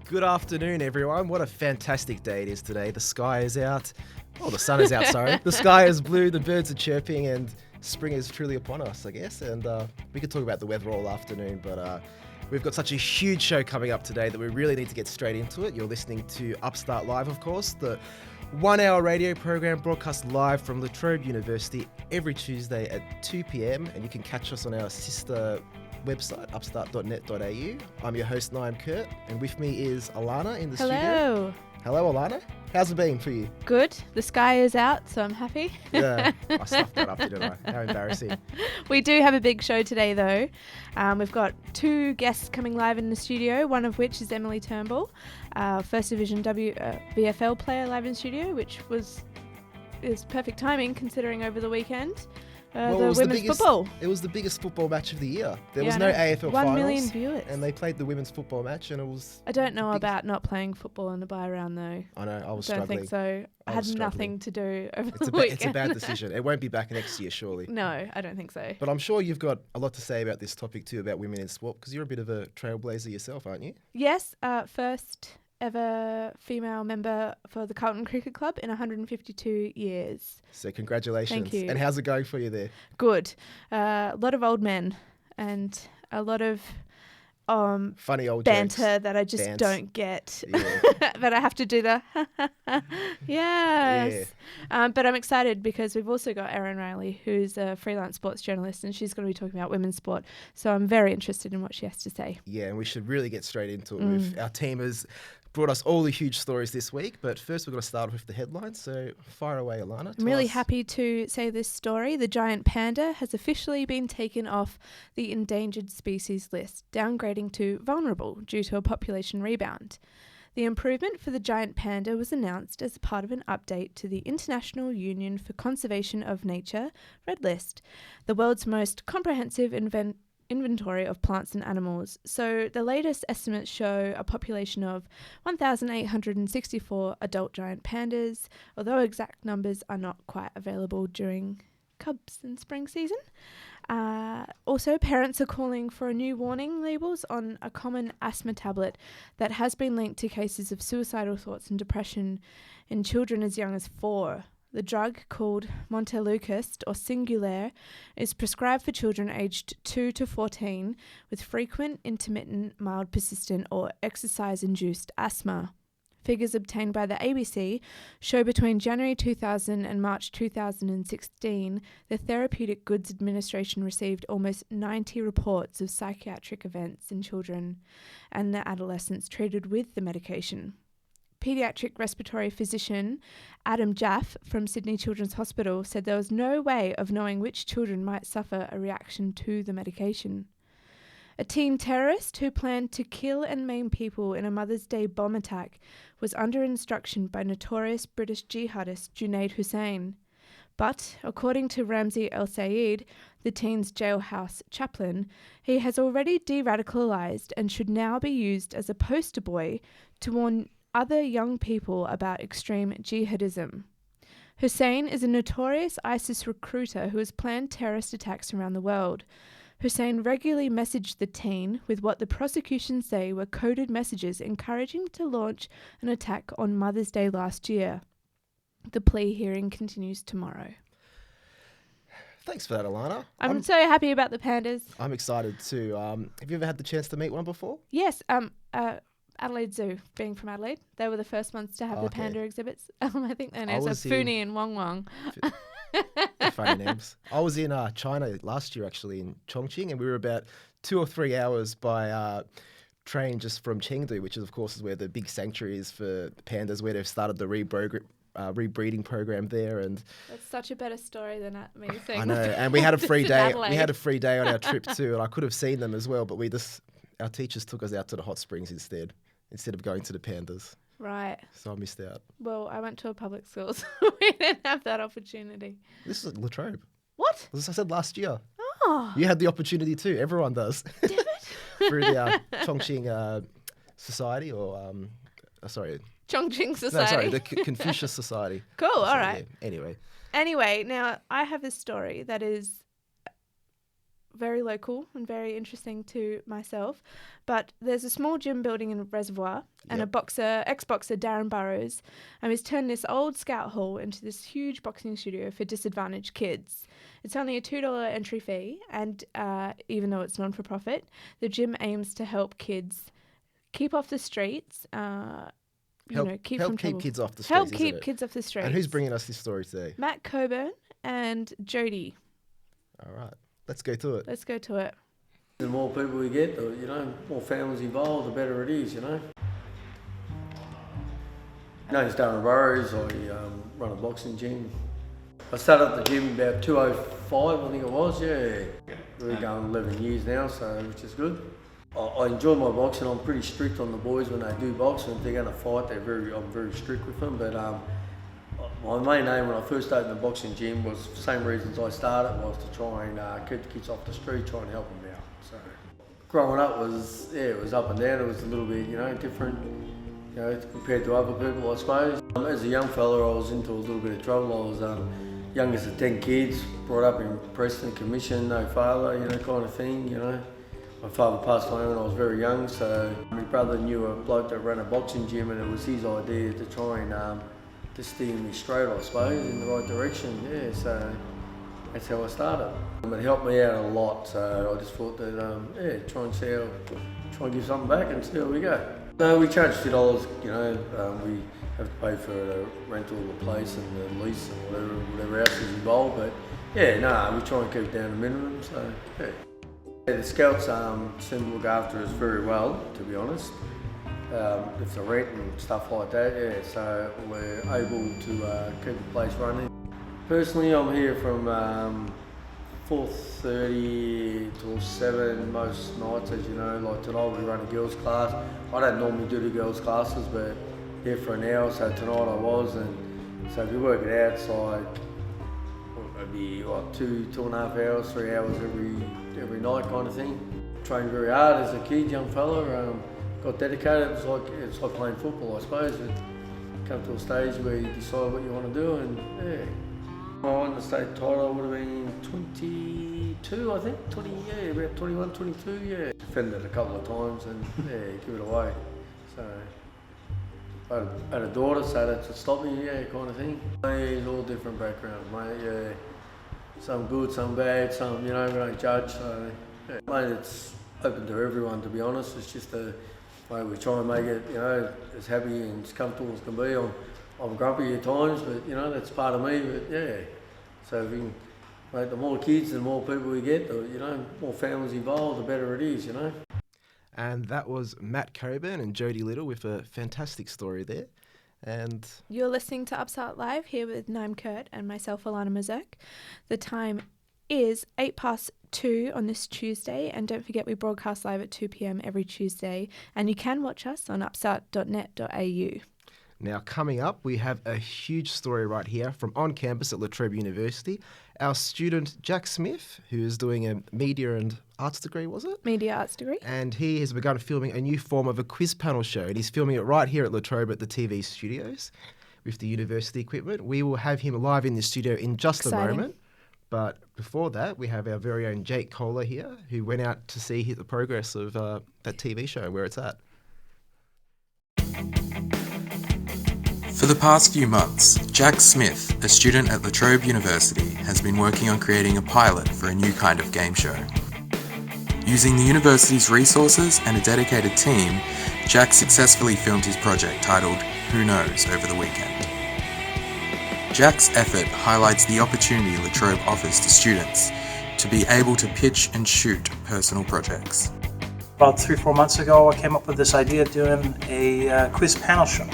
Good afternoon, everyone. What a fantastic day it is today. The sky is out. Oh, the sun is out, sorry. The sky is blue, the birds are chirping, and spring is truly upon us, I guess. And we could talk about the weather all afternoon, but we've got such a huge show coming up today that we really need to get straight into it. You're listening to Upstart Live, of course, the 1 hour radio program broadcast live from La Trobe University every Tuesday at 2 p.m. And you can catch us on our sister website, upstart.net.au. I'm your host, Naim, and with me is Alana in the studio. Hello, Alana. How's it been for you? Good. The sky is out, so I'm happy. Yeah, I stuffed that up, didn't I? How embarrassing. We do have a big show today, though. We've got two guests coming live in the studio, one of which is Emily Turnbull, First Division VFL player live in studio, which is perfect timing considering over the weekend. The women's football. It was the biggest football match of the year. There was no AFL Finals. 1 million viewers. And they played the women's football match, and it was... I don't know about not playing football in the bye round, though. I know, I was struggling. Don't think so. I had nothing to do over the weekend. It's a bad decision. It won't be back next year, surely. No, I don't think so. But I'm sure you've got a lot to say about this topic, too, about women in sport, because you're a bit of a trailblazer yourself, aren't you? Yes, first ever female member for the Carlton Cricket Club in 152 years. So congratulations. Thank you. And how's it going for you there? Good. A lot of old men and a lot of funny old banter jokes. that I just don't get. Yeah. But I have to do the yes. Yeah. But I'm excited because we've also got Erin Riley, who's a freelance sports journalist, and she's going to be talking about women's sport. So I'm very interested in what she has to say. Yeah, and we should really get straight into it. Our team has brought us all the huge stories this week, but first we've got to start off with the headlines. So fire away, Alana. I'm really happy to say this story. The giant panda has officially been taken off the endangered species list, downgrading to vulnerable due to a population rebound. The improvement for the giant panda was announced as part of an update to the International Union for Conservation of Nature Red List, the world's most comprehensive inventory of plants and animals. So the latest estimates show a population of 1,864 adult giant pandas, although exact numbers are not quite available during cubs and spring season. Also, parents are calling for a new warning labels on a common asthma tablet that has been linked to cases of suicidal thoughts and depression in children as young as 4. The drug, called Montelukast or Singulair, is prescribed for children aged 2 to 14 with frequent, intermittent, mild, persistent or exercise-induced asthma. Figures obtained by the ABC show between January 2000 and March 2016, the Therapeutic Goods Administration received almost 90 reports of psychiatric events in children and their adolescents treated with the medication. Pediatric respiratory physician Adam Jaff from Sydney Children's Hospital said there was no way of knowing which children might suffer a reaction to the medication. A teen terrorist who planned to kill and maim people in a Mother's Day bomb attack was under instruction by notorious British jihadist Junaid Hussain. But, according to Ramzi El Sayed, the teen's jailhouse chaplain, he has already de-radicalised and should now be used as a poster boy to warn other young people about extreme jihadism. Hussain is a notorious ISIS recruiter who has planned terrorist attacks around the world. Hussain regularly messaged the teen with what the prosecution say were coded messages encouraging to launch an attack on Mother's Day last year. The plea hearing continues tomorrow. Thanks for that, Alana. I'm so happy about the pandas. I'm excited too. Have you ever had the chance to meet one before? Yes. Adelaide Zoo, being from Adelaide, they were the first ones to have the panda exhibits. I think their names are Funi and Wong Wong. Funny names. I was in China last year, actually, in Chongqing, and we were about 2 or 3 hours by train just from Chengdu, which is, of course, is where the big sanctuary is for pandas, where they've started the rebreeding program there. And that's such a better story than me saying. I know, and we had a free day. We had a free day on our trip too, and I could have seen them as well, but our teachers took us out to the hot springs instead of going to the pandas. Right. So I missed out. Well, I went to a public school, so we didn't have that opportunity. This is at La Trobe. What? As I said last year. Oh. You had the opportunity too. Everyone does. Damn it. Through the Chongqing Society or sorry. Chongqing Society. No, sorry, the Confucius Society. Cool. So, All right. Yeah. Anyway, now I have this story that is very local and very interesting to myself. But there's a small gym building in a reservoir, and ex-boxer Darren Burrows, he's turned this old scout hall into this huge boxing studio for disadvantaged kids. It's only a $2 entry fee, and even though it's non-for-profit, the gym aims to help kids keep off the streets. Help keep kids off the streets. Help keep kids off the streets. And who's bringing us this story today? Matt Coburn and Jody. All right, let's go to it. The more people we get, the more families involved, the better it is, My name's Darren Burrows. I run a boxing gym. I started at the gym about 2005, I think it was, yeah. We're going 11 years now, which is good. I enjoy my boxing. I'm pretty strict on the boys when they do boxing. If they're going to fight, I'm very strict with them. But my main aim when I first opened the boxing gym was the same reasons I started, was to try and keep the kids off the street, try and help them out. So growing up it was up and down. It was a little bit, different, compared to other people, I suppose. As a young fella, I was into a little bit of trouble. I was youngest of 10 kids, brought up in Preston, commission, no father, kind of thing, My father passed away when I was very young, so my brother knew a bloke that ran a boxing gym, and it was his idea to try and to steer me straight, I suppose, in the right direction. Yeah, so that's how I started. It helped me out a lot, so I just thought that try and give something back and see how we go. No, we charge $2. We have to pay for the rental of the place and the lease and whatever else is involved. But we try and keep it down to minimum. So the scouts seem to look after us very well, to be honest. With the rent and stuff like that, so we're able to keep the place running. Personally, I'm here from 4:30 till 7 most nights, as you know. Like tonight we run a girls' class. I don't normally do the girls' classes, but here for an hour, so tonight I was. And so if you work it out, it's like it'd be like 2.5 hours, 3 hours every night kind of thing. Trained very hard as a kid, young fella. Got dedicated. It's like playing football, I suppose. You come to a stage where you decide what you want to do, and I won the state title. Would have been 22, I think. About 21, 22. Defended a couple of times and give it away. So I had a daughter, so that to stop me, kind of thing. It's all different backgrounds, mate. Some good, some bad, some we don't judge. So mate, it's open to everyone, to be honest. It's just we try and make it, as happy and as comfortable as can be. I'm grumpy at times, but that's part of me. But so if we can, mate, the more kids and more people we get, the more families involved, the better it is. And that was Matt Coburn and Jody Little with a fantastic story there. And you're listening to Upstart Live here with Naim and myself, Alana Mazurke. The time is 2:08 on this Tuesday, and don't forget we broadcast live at 2 p.m. every Tuesday, and you can watch us on upstart.net.au. Now coming up, we have a huge story right here from on campus at La Trobe University. Our student Jack Smith, who is doing a media and arts degree, was it? Media arts degree. And he has begun filming a new form of a quiz panel show, and he's filming it right here at La Trobe at the TV studios with the university equipment. We will have him live in the studio in just a moment. But before that, we have our very own Jake Kohler here, who went out to see the progress of that TV show, where it's at. For the past few months, Jack Smith, a student at La Trobe University, has been working on creating a pilot for a new kind of game show. Using the university's resources and a dedicated team, Jack successfully filmed his project titled Who Knows over the weekend. Jack's effort highlights the opportunity La Trobe offers to students to be able to pitch and shoot personal projects. About 3-4 months ago, I came up with this idea of doing a quiz panel show.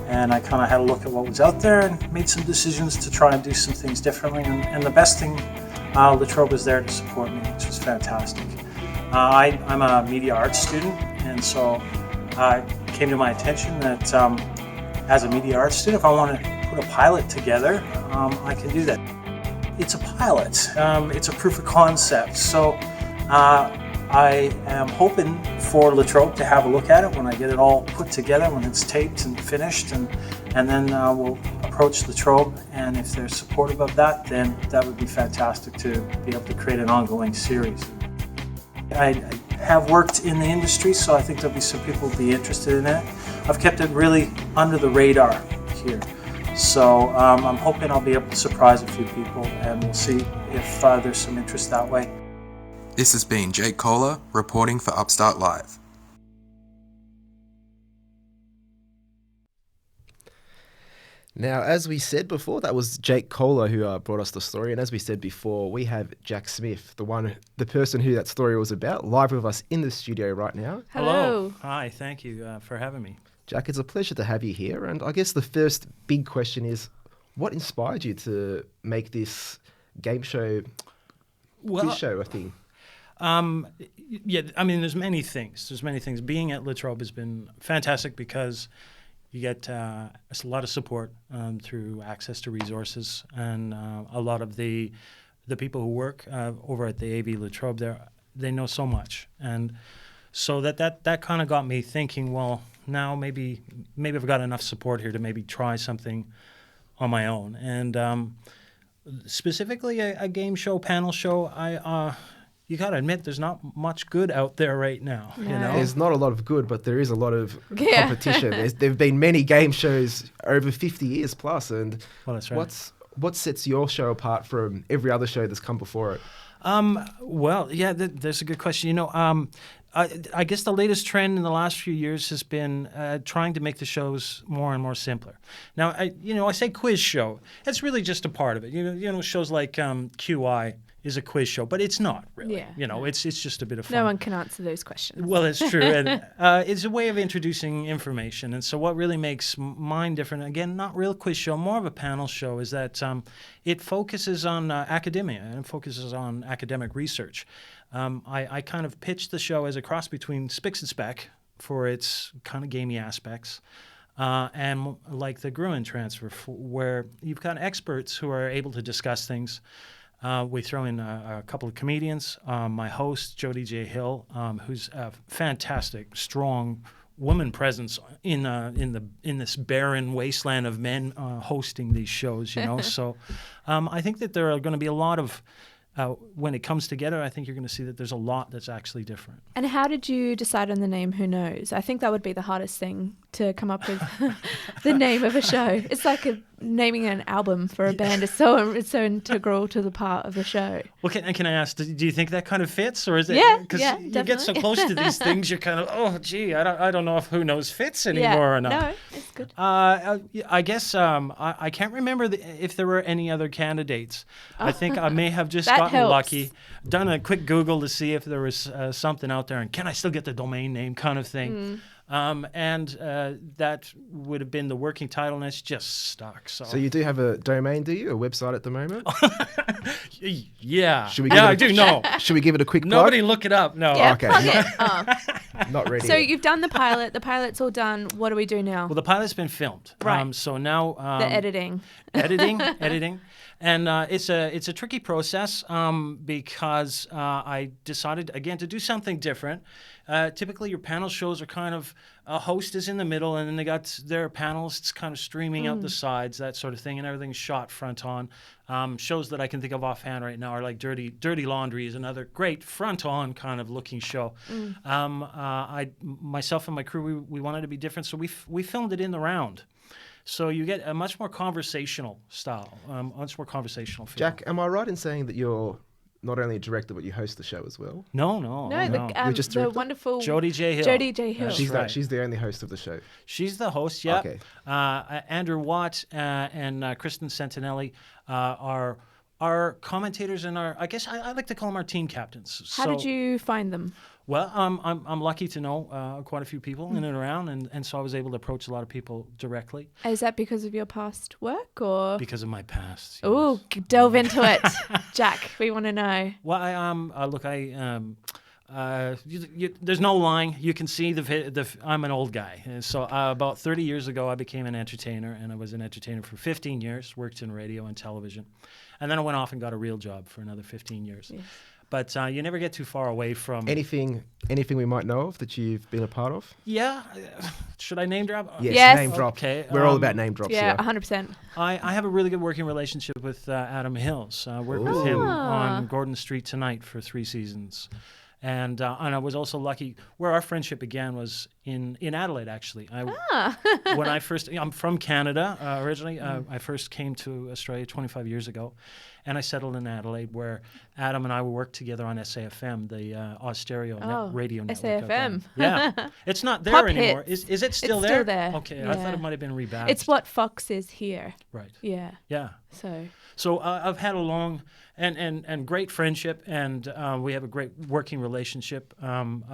And I kind of had a look at what was out there and made some decisions to try and do some things differently. And the best thing, La Trobe was there to support me, which was fantastic. I'm a media arts student, and so it came to my attention that as a media arts student, if I want to put a pilot together, I can do that. It's a pilot. It's a proof of concept. So I am hoping for Latrobe to have a look at it when I get it all put together, when it's taped and finished, and then we'll approach Latrobe, and if they're supportive of that, then that would be fantastic to be able to create an ongoing series. I have worked in the industry, so I think there'll be some people who'll be interested in it. I've kept it really under the radar here. So I'm hoping I'll be able to surprise a few people, and we'll see if there's some interest that way. This has been Jake Kohler reporting for Upstart Live. Now, as we said before, that was Jake Kohler who brought us the story. And as we said before, we have Jack Smith, the person who that story was about, live with us in the studio right now. Hello. Hi, thank you for having me. Jack, it's a pleasure to have you here. And I guess the first big question is, what inspired you to make this game show, quiz show, I think? Yeah, I mean, there's many things. Being at Latrobe has been fantastic because you get a lot of support through access to resources, and a lot of the people who work over at the AV Latrobe, they know so much, and so that kind of got me thinking. Well, now maybe I've got enough support here to maybe try something on my own, and specifically a game show, panel show. You got to admit, there's not much good out there right now. No. You know, There's not a lot of good, but there is a lot of competition. There have been many game shows over 50 years plus, and well, that's right. what sets your show apart from every other show that's come before it? Well, yeah, that's a good question. You know, I guess the latest trend in the last few years has been trying to make the shows more and more simpler. Now, I say quiz show. It's really just a part of it. You know, shows like QI is a quiz show, but it's not really. Yeah, you know, it's just a bit of fun. No one can answer those questions. Well, it's true, and it's a way of introducing information. And so, what really makes mine different, again, not real quiz show, more of a panel show, is that it focuses on academia and focuses on academic research. I kind of pitched the show as a cross between Spix and Spec for its kind of gamey aspects. And like the Gruen transfer, where you've got experts who are able to discuss things. We throw in a couple of comedians. My host, Jody J. Hill, who's a fantastic, strong woman presence in this barren wasteland of men hosting these shows. You know, so I think that there are going to be a lot of. When it comes together, I think you're going to see that there's a lot that's actually different. And how did you decide on the name Who Knows? I think that would be the hardest thing to come up with, the name of a show. It's like naming an album for a band. It's so integral to the part of the show. Well, can I ask, do you think that kind of fits? Or is it? Yeah, because you definitely. get so close to these things, you're kind of, oh, gee, I don't know if Who Knows fits anymore or not. No, it's good. I guess I can't remember if there were any other candidates. I think I may have just gotten lucky, done a quick Google to see if there was something out there, and can I still get the domain name kind of thing. And that would have been the working title, and it's just stuck. So you do have a domain, do you? A website at the moment? Yeah. I do know. Should we give it a quick plug? Nobody look it up. No. Yeah, Okay. plug it. Not ready So yet. you've done the pilot. The pilot's all done. What do we do now? Well, the pilot's been filmed. Right. So now The editing. editing, and it's a tricky process because I decided again to do something different. Typically, your panel shows are kind of a host is in the middle, and then they got their panelists kind of streaming out the sides, that sort of thing, and everything's shot front on. Shows that I can think of offhand right now are like Dirty Laundry is another great front on kind of looking show. Myself and my crew, we wanted to be different, so we filmed it in the round. So you get a much more conversational style, much more conversational feel. Jack, am I right in saying that you're not only a director, but you host the show as well? No. No, just the directed? wonderful Jody J. Hill. Jody J. Hill. That's She's the only host of the show. She's the host, yeah. Okay. Andrew Watt and Kristen Santinelli are our commentators and I guess I like to call them our team captains. How did you find them? Well, I'm lucky to know quite a few people in and around, and so I was able to approach a lot of people directly. Is that because of your past work or? Because of my past. Oh, delve into it, Jack. We want to know. Well, there's no lying. You can see I'm an old guy. And so about 30 years ago, I became an entertainer, and I was an entertainer for 15 years, worked in radio and television. And then I went off and got a real job for another 15 years. Yes. But you never get too far away from Anything we might know of that you've been a part of? Yeah. Should I name drop? Yes. Name drop. Okay. We're all about name drops. Yeah, Yeah. 100%. I have a really good working relationship with Adam Hills. I worked with him on Gordon Street Tonight for 3 seasons. And I was also lucky, where our friendship began was in Adelaide, actually. When I first, I'm from Canada originally. I first came to Australia 25 years ago, and I settled in Adelaide, where Adam and I worked together on SAFM, the Austereo radio network. SAFM. Yeah. It's not there Pop anymore. hits. Is it still It's there? still there. Okay, Yeah. I thought it might have been rebadged. It's what Fox is here. Right. Yeah. Yeah. So I've had a long and great friendship, and we have a great working relationship. I'm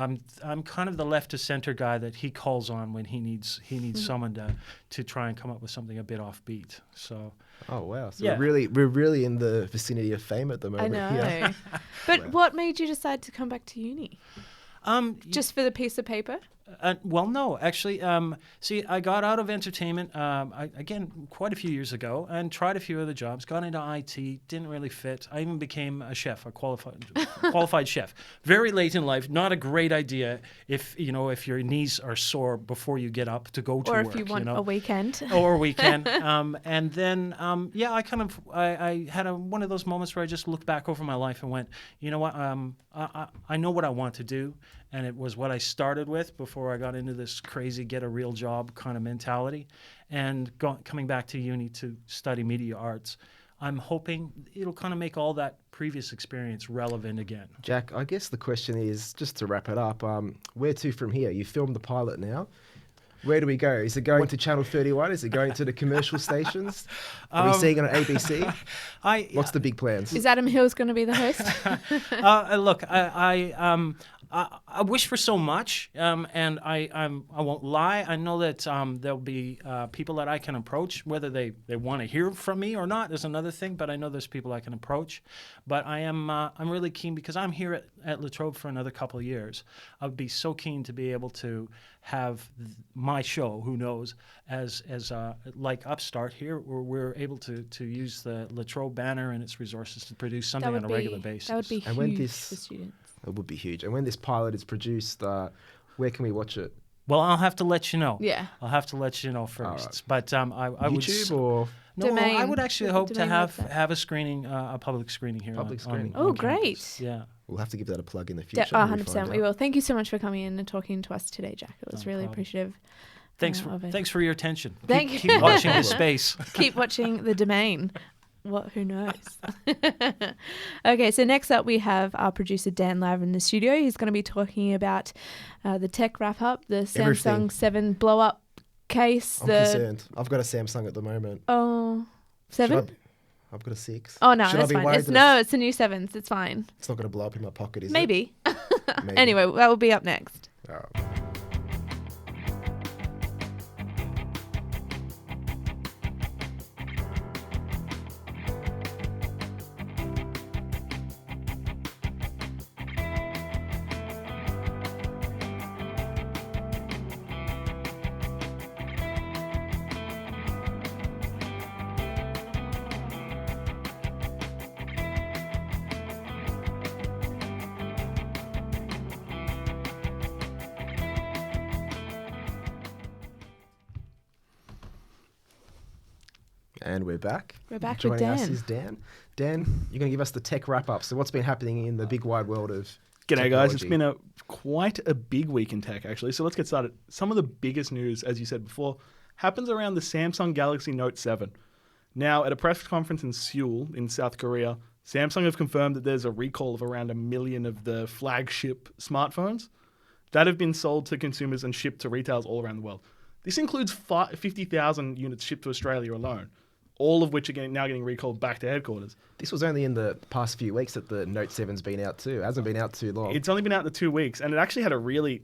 kind of the left to center guy that he calls on when he needs someone to try and come up with something a bit offbeat. So. Oh wow! So Yeah. we're really in the vicinity of fame at the I moment. know. Yeah. But what made you decide to come back to uni? Just for the piece of paper? Well, no, actually. See, I got out of entertainment again quite a few years ago and tried a few other jobs. Got into IT, didn't really fit. I even became a chef, a qualified chef. Very late in life, not a great idea if your knees are sore before you get up to go to Or work. if you want a weekend. Or a weekend. And then, I had one of those moments where I just looked back over my life and went, you know what, I know what I want to do. And it was what I started with before I got into this crazy get a real job kind of mentality. And coming back to uni to study media arts, I'm hoping it'll kind of make all that previous experience relevant again. Jack, I guess the question is, just to wrap it up, where to from here? You filmed the pilot now. Where do we go? Is it going to Channel 31? Is it going to the commercial stations? Are we seeing it on ABC? What's the big plans? Is Adam Hills going to be the host? Look, I wish for so much, and I won't lie. I know that there'll be people that I can approach. Whether they want to hear from me or not is another thing. But I know there's people I can approach. But I'm really keen because I'm here at La Trobe for another couple of years. I'd be so keen to be able to have my show, who knows, as like Upstart here, where we're able to use the La Trobe banner and its resources to produce something on a regular basis. That would be huge for students. It would be huge. And when this pilot is produced, where can we watch it? Well, I'll have to let you know. Yeah. I'll have to let you know first. Right. But I would... YouTube or... No, Domain. I would actually hope to Domain have a screening, a public screening here. Public screening. Oh, on great. campus. Yeah. We'll have to give that a plug in the future. 100%. We will. Thank you so much for coming in and talking to us today, Jack. It was No really problem. appreciative. Thanks for your attention. Keep you. watching this space. Keep watching the Domain. Who knows? Okay, so next up we have our producer Dan Laver in the studio. He's going to be talking about the tech wrap-up, the Samsung Everything. 7 blow-up case. I'm concerned. I've got a Samsung at the moment. Oh, 7? I've got a 6. Oh, no, Should I that's be fine. worried It's that the new 7s. It's fine. It's not going to blow up in my pocket, is Maybe. it? Maybe. Anyway, that will be up next. All right. And we're back. We're back with Joining us Dan. is Dan. Dan, you're going to give us the tech wrap-up. So what's been happening in the big wide world of G'day guys, it's technology? been quite a big week in tech actually, so let's get started. Some of the biggest news, as you said before, happens around the Samsung Galaxy Note 7. Now, at a press conference in Seoul in South Korea, Samsung have confirmed that there's a recall of around 1 million of the flagship smartphones that have been sold to consumers and shipped to retailers all around the world. This includes 50,000 units shipped to Australia alone, all of which are now getting recalled back to headquarters. This was only in the past few weeks that the Note 7's been out too. It hasn't been out too long. It's only been out for 2 weeks, and it actually had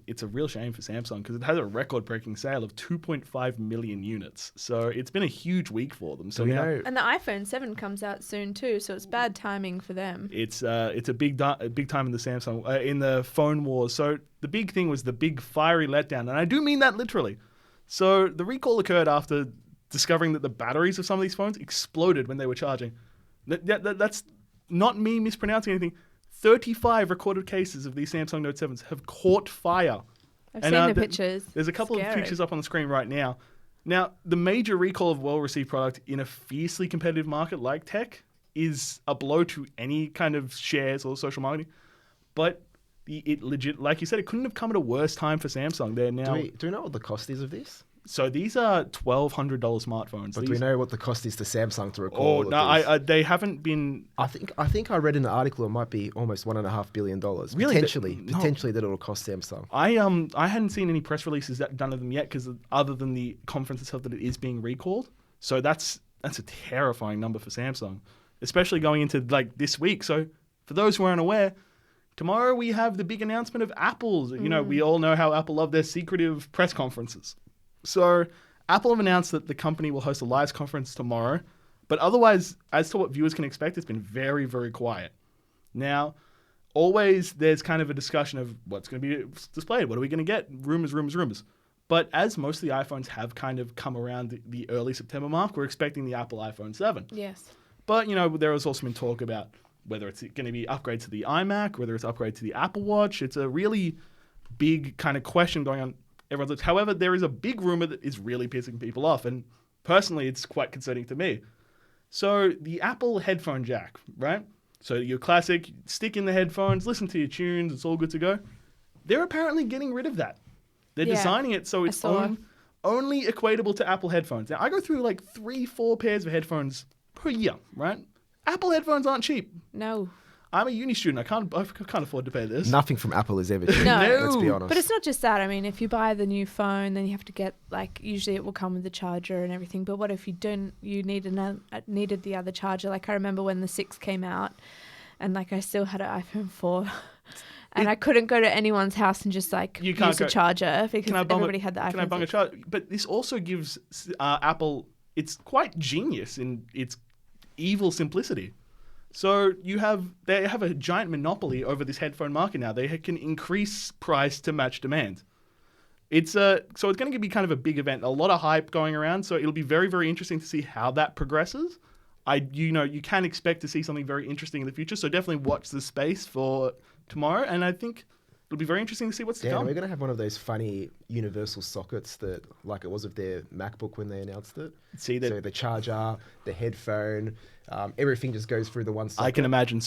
it's a real shame for Samsung because it has a record-breaking sale of 2.5 million units. So it's been a huge week for them. So Do we now know? And the iPhone 7 comes out soon too, so it's bad timing for them. it's a big time in the Samsung in the phone wars. So the big thing was the big fiery letdown, and I do mean that literally. So the recall occurred after discovering that the batteries of some of these phones exploded when they were charging. That's not me mispronouncing anything. 35 recorded cases of these Samsung Note 7s have caught fire. I've seen the pictures. There's a couple of Scary. pictures up on the screen right now. Now, the major recall of well-received product in a fiercely competitive market like tech is a blow to any kind of shares or social marketing. But it legit, like you said, it couldn't have come at a worse time for Samsung. They're now. Do we know what the cost is of this? So these are $1,200 smartphones. But do we know what the cost is to Samsung to record? They haven't been. I think I read in the article it might be almost $1.5 billion. Really? Potentially that it'll cost Samsung. I hadn't seen any press releases done of them yet, because other than the conference itself that it is being recalled. So that's a terrifying number for Samsung, especially going into like this week. So for those who aren't aware, tomorrow we have the big announcement of Apple's. You know, we all know how Apple love their secretive press conferences. So Apple have announced that the company will host a live conference tomorrow, but otherwise, as to what viewers can expect, it's been very, very quiet. Now, always there's kind of a discussion of what's going to be displayed. What are we going to get? Rumors. But as most of the iPhones have kind of come around the early September mark, we're expecting the Apple iPhone 7. Yes. But, you know, there has also been talk about whether it's going to be upgrade to the iMac, whether it's upgrade to the Apple Watch. It's a really big kind of question going on. However, there is a big rumor that is really pissing people off, and personally, it's quite concerning to me. So the Apple headphone jack, right? So your classic, stick in the headphones, listen to your tunes, it's all good to go. They're apparently getting rid of that. They're designing it so it's only equatable to Apple headphones. Now, I go through like 3-4 pairs of headphones per year, right? Apple headphones aren't cheap. No. I'm a uni student. I can't afford to pay this. Nothing from Apple is ever cheap. No. Let's be honest. But it's not just that. I mean, if you buy the new phone, then you have to get, like, usually it will come with the charger and everything. But what if you needed the other charger? Like, I remember when the 6 came out and, like, I still had an iPhone 4. And I couldn't go to anyone's house and just, like, use a charger because everybody had the iPhone 6. Can I bung a charger? But this also gives Apple, it's quite genius in its evil simplicity. So they have a giant monopoly over this headphone market now. They can increase price to match demand. So it's going to be kind of a big event, a lot of hype going around. So it'll be very, very interesting to see how that progresses. You can expect to see something very interesting in the future. So definitely watch the space for tomorrow. And I think it'll be very interesting to see what's to come. We're going to have one of those funny universal sockets that, like it was with their MacBook when they announced it. So the charger, the headphone, everything just goes through the one socket. I can imagine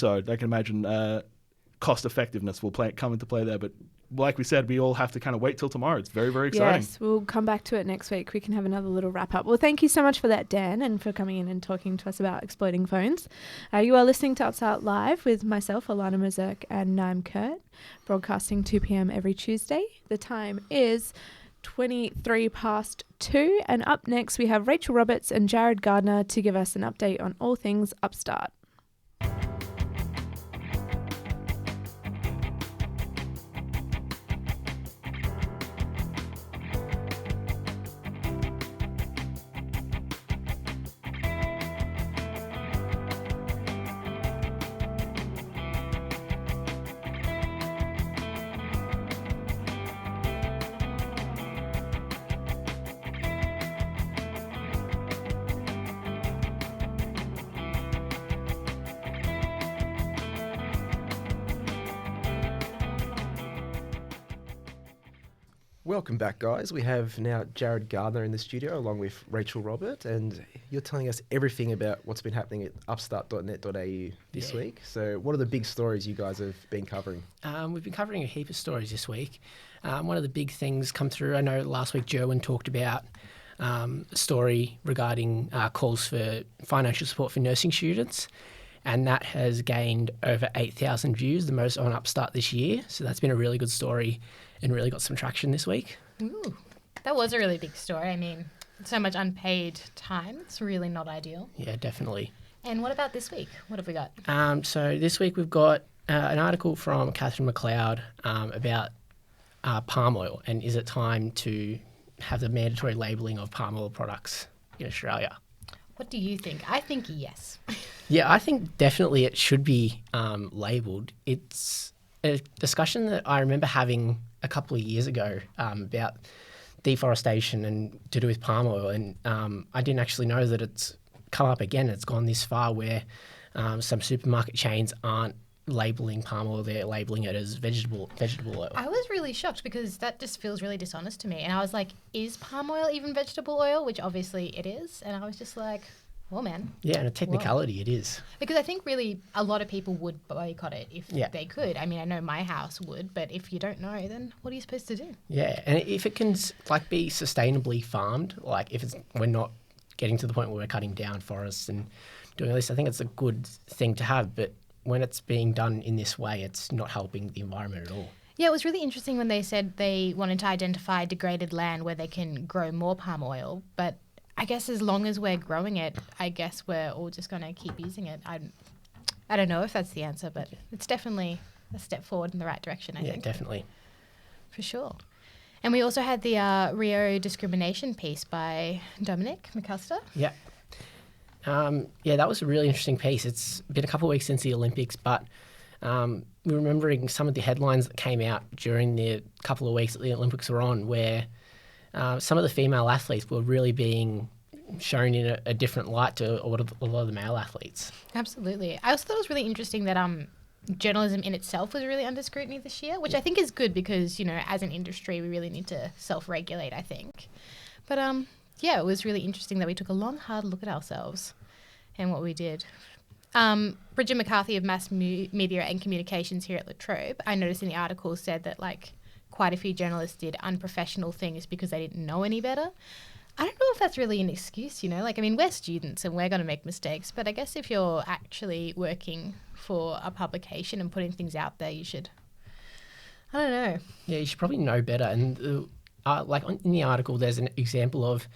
cost effectiveness will come into play there. But like we said, we all have to kind of wait till tomorrow. It's very, very exciting. Yes, we'll come back to it next week. We can have another little wrap up. Well, thank you so much for that, Dan, and for coming in and talking to us about exploding phones. You are listening to Upstart Live with myself, Alana, Mazurke, and Naim Kurt, broadcasting 2 p.m. every Tuesday. The time is 2:53, and up next we have Rachel Roberts and Jared Gardner to give us an update on all things Upstart. Welcome back, guys. We have now Jared Gardner in the studio along with Rachel Robert, and you're telling us everything about what's been happening at upstart.net.au this week. So what are the big stories you guys have been covering? We've been covering a heap of stories this week. One of the big things come through, I know last week Jerwin talked about a story regarding calls for financial support for nursing students, and that has gained over 8,000 views, the most on Upstart this year. So that's been a really good story and really got some traction this week. Ooh, that was a really big story. I mean, so much unpaid time. It's really not ideal. Yeah, definitely. And what about this week? What have we got? So this week we've got an article from Catherine McLeod about palm oil, and is it time to have the mandatory labelling of palm oil products in Australia? What do you think? I think yes. Yeah, I think definitely it should be labelled. It's a discussion that I remember having a couple of years ago about deforestation and to do with palm oil, and I didn't actually know that it's come up again. It's gone this far where some supermarket chains aren't labelling palm oil, they're labelling it as vegetable oil. I was really shocked because that just feels really dishonest to me. And I was like, is palm oil even vegetable oil? Which obviously it is. And I was just like, well, man. Yeah, and a technicality it is. Because I think really a lot of people would boycott it if Yeah. they could. I mean, I know my house would, but if you don't know, then what are you supposed to do? Yeah, and if it can like be sustainably farmed, like if we're not getting to the point where we're cutting down forests and doing all this, I think it's a good thing to have. But when it's being done in this way, it's not helping the environment at all. Yeah, it was really interesting when they said they wanted to identify degraded land where they can grow more palm oil. But I guess as long as we're growing it, I guess we're all just going to keep using it. I don't know if that's the answer, but it's definitely a step forward in the right direction, I think. Yeah, definitely. For sure. And we also had the Rio discrimination piece by Dominic McCusker. Yeah. Yeah, that was a really interesting piece. It's been a couple of weeks since the Olympics, but we're remembering some of the headlines that came out during the couple of weeks that the Olympics were on, where some of the female athletes were really being shown in a different light to a lot of the male athletes. Absolutely. I also thought it was really interesting that journalism in itself was really under scrutiny this year, which I think is good because, you know, as an industry, we really need to self-regulate, I think. But yeah, it was really interesting that we took a long, hard look at ourselves and what we did. Bridget McCarthy of Mass Media and Communications here at La Trobe, I noticed in the article said that like quite a few journalists did unprofessional things because they didn't know any better. I don't know if that's really an excuse, you know, like, I mean, we're students and we're going to make mistakes, but I guess if you're actually working for a publication and putting things out there, you should, I don't know. Yeah, you should probably know better. And like in the article, there's an example of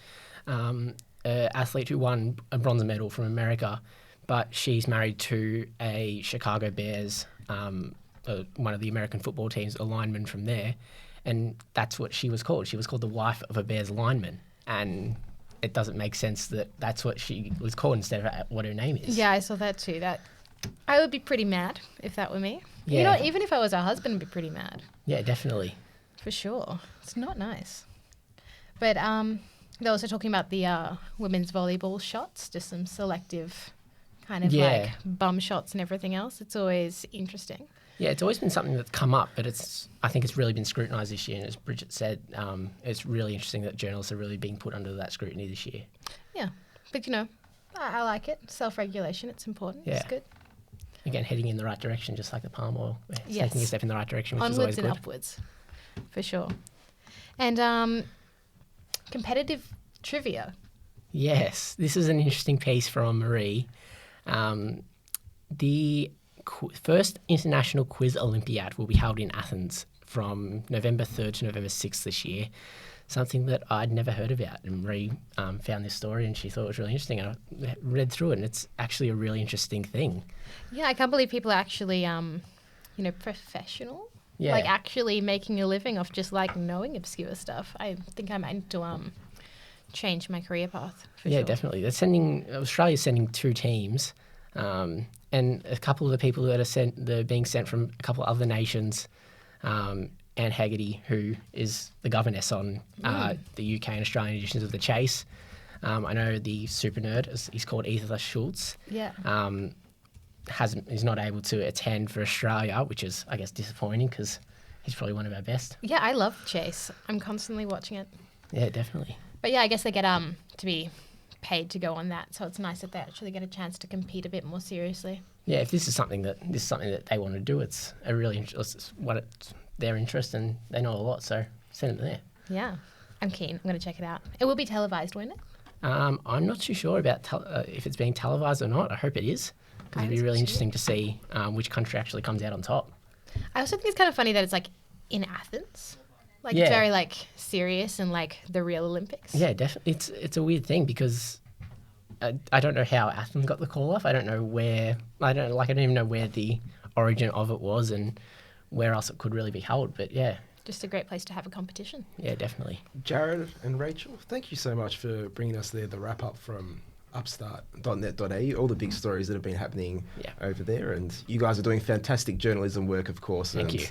an athlete who won a bronze medal from America, but she's married to a Chicago Bears, one of the American football teams, a lineman from there, and that's what she was called. She was called the wife of a Bears lineman. And it doesn't make sense that that's what she was called instead of what her name is. Yeah, I saw that too. That I would be pretty mad if that were me. Yeah. You know, even if I was her husband, I'd be pretty mad. Yeah, definitely. For sure. It's not nice. But they're also talking about the women's volleyball shots, just some selective kind of like bum shots and everything else. It's always interesting. Yeah, it's always been something that's come up, but I think it's really been scrutinised this year. And as Bridget said, it's really interesting that journalists are really being put under that scrutiny this year. Yeah, but you know, I like it. Self-regulation, it's important. Yeah. It's good. Again, heading in the right direction, just like the palm oil. It's Yes. taking a step in the right direction, which Onwards is always and good. upwards, for sure. And competitive trivia. Yes, this is an interesting piece from Marie. The first International Quiz Olympiad will be held in Athens from November 3rd to November 6th this year, something that I'd never heard about. And Marie found this story and she thought it was really interesting. I read through it and it's actually a really interesting thing. Yeah, I can't believe people are actually, professional. Yeah. Like actually making a living off just like knowing obscure stuff. I think I might need to change my career path for Yeah, sure. definitely. Australia's sending 2 teams. And a couple of the people that they're being sent from a couple of other nations, Anne Haggerty, who is the governess on the UK and Australian editions of The Chase. I know the super nerd, he's called Ether Schultz. Yeah. Is not able to attend for Australia, which is, I guess, disappointing because he's probably one of our best. Yeah, I love Chase. I'm constantly watching it. Yeah, definitely. But yeah, I guess they get to be paid to go on that, so it's nice that they actually get a chance to compete a bit more seriously. Yeah, if this is something that they want to do, it's their interest and they know a lot, so send it there. Yeah, I'm keen. I'm going to check it out. It will be televised, won't it? I'm not too sure about if it's being televised or not. I hope it is, because it'd be really interesting to see which country actually comes out on top. I also think it's kind of funny that it's like in Athens. Like it's very like serious and like the real Olympics. Yeah, definitely. It's a weird thing because I don't know how Athens got the call off. I don't know where. I don't even know where the origin of it was and where else it could really be held. But yeah. Just a great place to have a competition. Yeah, definitely. Jared and Rachel, thank you so much for bringing us the wrap up from upstart.net.au, all the big stories that have been happening over there. And you guys are doing fantastic journalism work, of course. Thank you.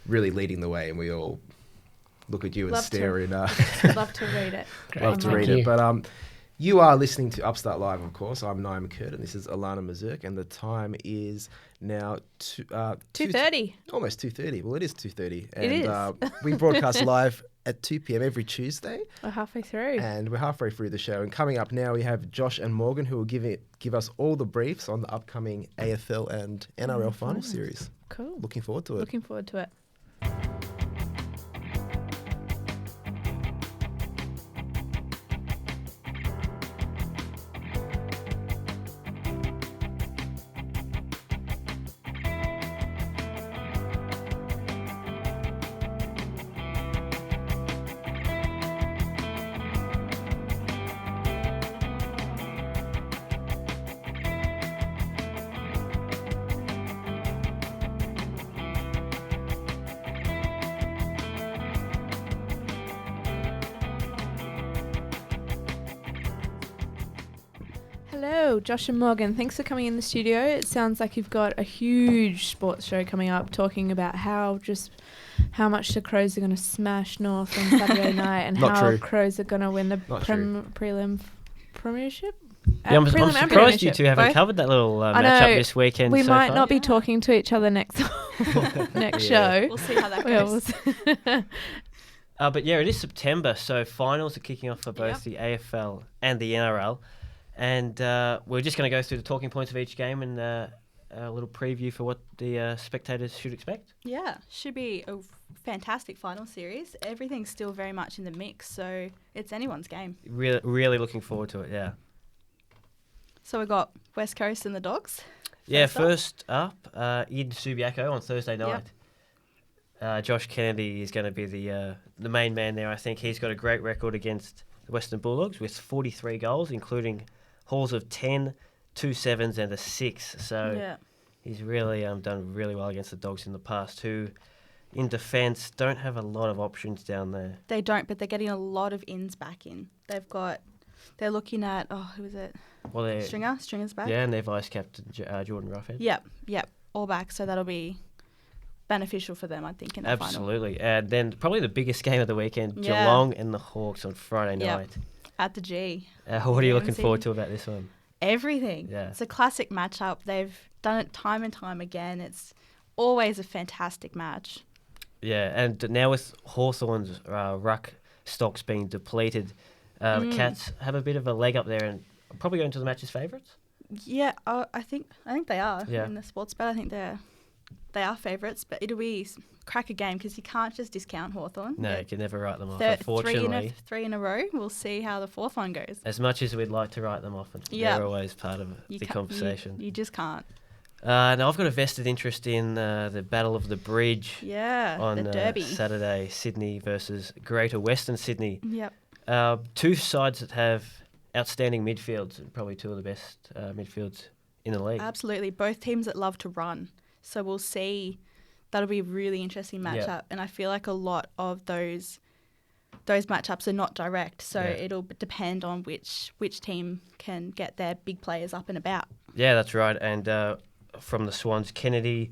Really leading the way, and we all look at you and stare in. Love to read it. Love to read it. But You are listening to Upstart Live, of course. I'm Naim and this is Alana Mazurke, and the time is now 2:30. Almost 2:30. Well, it is 2:30. It is. We broadcast live at 2 p.m. every Tuesday. We're halfway through. And we're halfway through the show. And coming up now, we have Josh and Morgan, who will give us all the briefs on the upcoming AFL and NRL final series. Cool. Looking forward to it. Looking forward to it. Hello, Josh and Morgan. Thanks for coming in the studio. It sounds like you've got a huge sports show coming up, talking about how much the Crows are going to smash North on Saturday night, and Not how true. Crows are going to win the Prelim premiership. Yeah, I'm Prelim and surprised you premiership, two haven't both. covered that little I matchup know. this weekend. We so might far. not be talking to each other next show. We'll see how that Yeah, goes. we'll see. But yeah, it is September, so finals are kicking off for both the AFL and the NRL. And we're just going to go through the talking points of each game and a little preview for what the spectators should expect. Yeah, should be a fantastic final series. Everything's still very much in the mix, so it's anyone's game. Really looking forward to it, yeah. So we got West Coast and the Dogs. Yeah, First first up, Id Subiaco on Thursday night. Josh Kennedy is going to be the main man there, I think. He's got a great record against the Western Bulldogs with 43 goals, including hauls of 10, 2 sevens and a 6. So he's really done really well against the Dogs in the past, who in defence don't have a lot of options down there. They don't, but they're getting a lot of ins back in. They're looking at, who is it? Well, Stringer's back. Yeah, and their vice-captain, Jordan Roughhead. Yep, all back, so that'll be beneficial for them, I think, in the final. Absolutely. And then probably the biggest game of the weekend, Yeah. Geelong and the Hawks on Friday Yep. night. At the G. What are you looking AMC. forward to about this one? Everything. Yeah. It's a classic matchup. They've done it time and time again. It's always a fantastic match. Yeah, and now with Hawthorn's ruck stocks being depleted, the Cats have a bit of a leg up there and probably going to the match as favourites. Yeah, I think they are Yeah. in the sports bet. I think they are favourites, but it'll be cracker game because you can't just discount Hawthorn. No, you can never write them off, unfortunately. Three in a row. We'll see how the fourth one goes. As much as we'd like to write them off, Yeah. they're always part of the conversation. You just can't. Now, I've got a vested interest in the Battle of the Bridge Yeah, the on derby. Saturday, Sydney versus Greater Western Sydney. Yep. Two sides that have outstanding midfields, and probably two of the best midfields in the league. Absolutely. Both teams that love to run. So we'll see. That'll be a really interesting matchup. Yeah. And I feel like a lot of those matchups are not direct. So it'll depend on which team can get their big players up and about. Yeah, that's right. And from the Swans, Kennedy,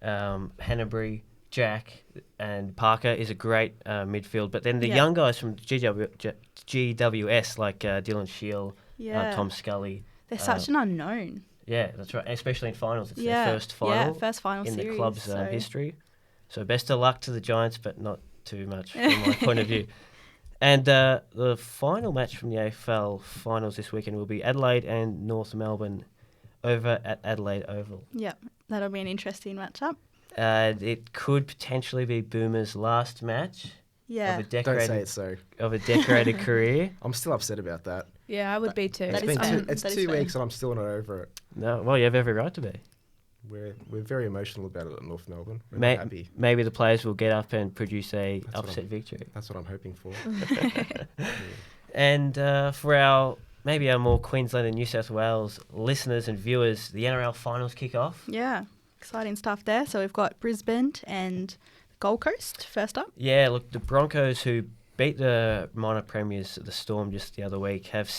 Hanbury, Jack and Parker is a great midfield. But then the young guys from GWS like Dylan Shield, Tom Scully. They're such an unknown. Yeah, that's right. Especially in finals. It's their first final. First final in series, the club's so. history. So best of luck to the Giants, but not too much from my point of view. And the final match from the AFL finals this weekend will be Adelaide and North Melbourne over at Adelaide Oval. Yeah, that'll be an interesting matchup. It could potentially be Boomer's last match Yeah. of a Don't say decorated it so. career. I'm still upset about that. Yeah, I would be too. That It's is been fair. it's That is 2 fair. weeks and I'm still not over it. No, well, you have every right to be. We're very emotional about it at North Melbourne. We're not happy. Maybe the players will get up and produce a That's what upset I'm- victory. That's what I'm hoping for. And for our more Queensland and New South Wales listeners and viewers, the NRL finals kick off. Yeah, exciting stuff there. So we've got Brisbane and Gold Coast first up. Yeah, look, the Broncos, who beat the minor premiers, the Storm, just the other week, have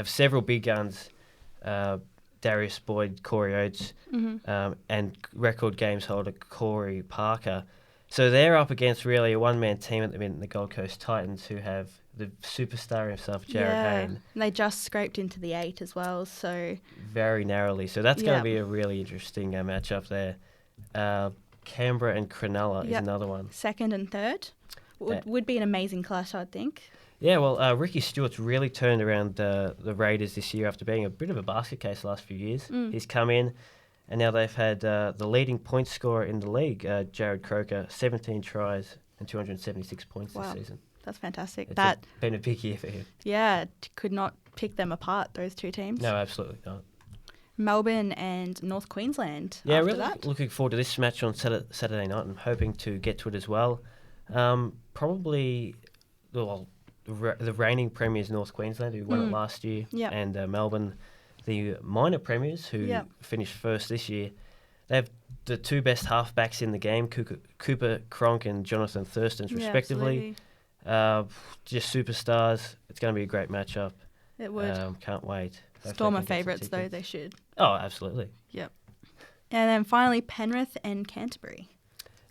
several big guns. Darius Boyd, Corey Oates, and record games holder Corey Parker. So they're up against really a one-man team at the minute, the Gold Coast Titans, who have the superstar himself, Jared Hayne. And they just scraped into the 8 as well, so... Very narrowly. So that's going to be a really interesting matchup there. Canberra and Cronulla is another one. Second and third. Would be an amazing clash, I'd think. Yeah, well, Ricky Stewart's really turned around the Raiders this year after being a bit of a basket case the last few years. He's come in, and now they've had the leading point scorer in the league, Jared Croker, 17 tries and 276 points this season. That's fantastic. It's been a big year for him. Yeah, could not pick them apart, those two teams. No, absolutely not. Melbourne and North Queensland. Yeah, after really that. looking forward to this match on Saturday night. I'm hoping to get to it as well. Probably, the reigning premiers, North Queensland, who won it last year, and Melbourne, the minor premiers, who finished first this year. They have the two best halfbacks in the game, Cooper Cronk and Jonathan Thurston, respectively. Just superstars. It's going to be a great matchup. It would. Can't wait. Storm are favourites, though, they should. Oh, absolutely. Yep. And then finally, Penrith and Canterbury.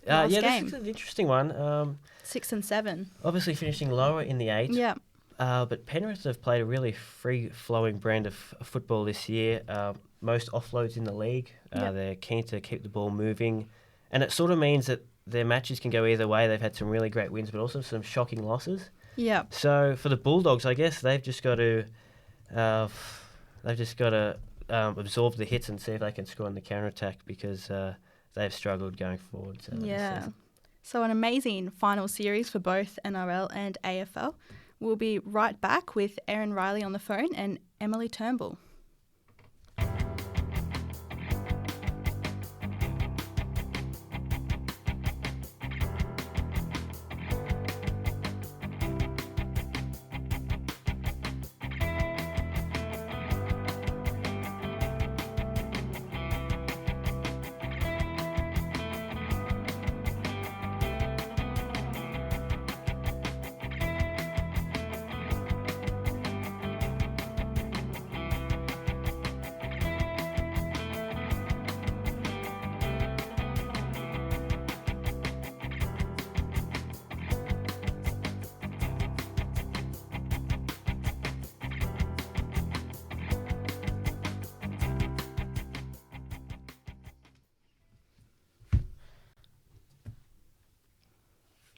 This is an interesting one. 6 and 7. Obviously finishing lower in the 8. Yeah. But Penrith have played a really free-flowing brand of football this year. Most offloads in the league. They're keen to keep the ball moving. And it sort of means that their matches can go either way. They've had some really great wins, but also some shocking losses. Yeah. So for the Bulldogs, I guess they've just got to absorb the hits and see if they can score on the counter-attack, because they've struggled going forward. So an amazing final series for both NRL and AFL. We'll be right back with Erin Riley on the phone and Emily Turnbull.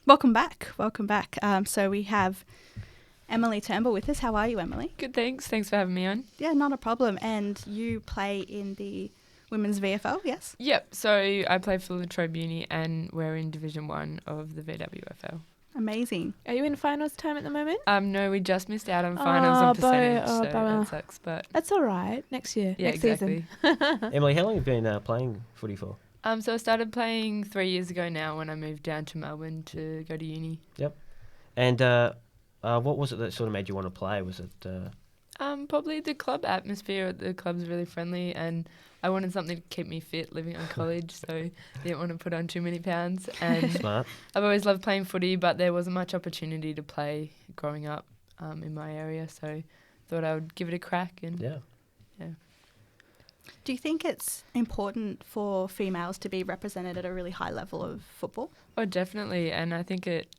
Welcome back. So we have Emily Turnbull with us. How are you, Emily? Good, thanks. Thanks for having me on. Yeah, not a problem. And you play in the Women's VFL, yes? Yep. So I play for Latrobe Uni and we're in Division 1 of the VWFL. Amazing. Are you in finals time at the moment? No, we just missed out on finals on percentage, so that sucks. But that's all right. Next year. Yeah, next exactly. season. Emily, how long have you been playing footy for? So I started playing 3 years ago now when I moved down to Melbourne to go to uni. Yep. And what was it that sort of made you want to play? Was it... Probably the club atmosphere at the club's really friendly, and I wanted something to keep me fit living on college, so I didn't want to put on too many pounds. And Smart. I've always loved playing footy, but there wasn't much opportunity to play growing up in my area, so thought I would give it a crack. And yeah. Do you think it's important for females to be represented at a really high level of football? Oh, definitely. And I think it